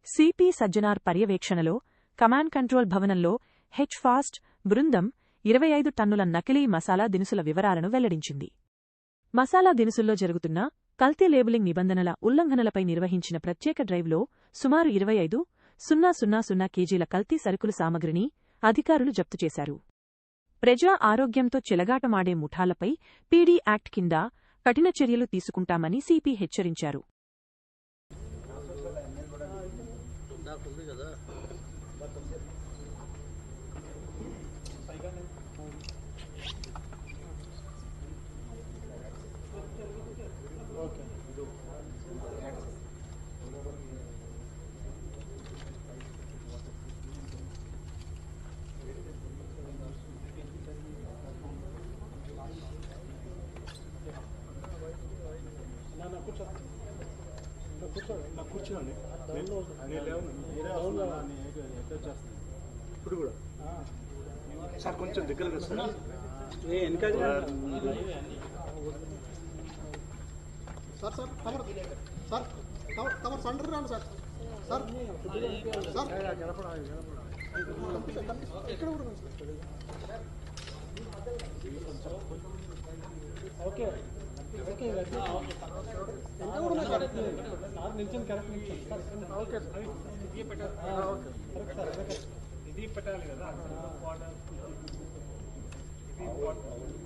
CP Sajjanar పర్యవేక్షణలో command control భవనంలో H-fast బృందం 25 టన్నుల నకిలీ మసాలా దినుసుల వివరాలను వెల్లడించింది. మసాలా దినుసుల్లో జరుగుతున్న కల్తీ లేబులింగ్ నిబంధనల ఉల్లంఘనలపై నిర్వహించిన ప్రత్యేక డ్రైవ్లో సుమారు 25,000 కేజీల కల్తీ సరుకుల సామగ్రిని అధికారులు జప్తు చేశారు. ప్రజా ఆరోగ్యంతో చెలగాటమాడే ముఠాలపై పీడీ యాక్ట్ కింద కఠిన చర్యలు తీసుకుంటామని సిపి హెచ్చరించారు. కూర్చోండి. ఇప్పుడు కూడా సార్ కొంచెం దగ్గరగా sir sir sir cover sir cover సండర్ రాండి సార్ సార్ సార్ ఇక్కడ కూడా ఓకే ఓకే ఎంత కూడా కరెక్ట్ సార్ నిల్చొని కరెక్ట్ నిల్చొని ఓకే సార్ ఇది పెట్టాలి కరెక్ట్ సార్ ఇది పెట్టాలి కదా ఇది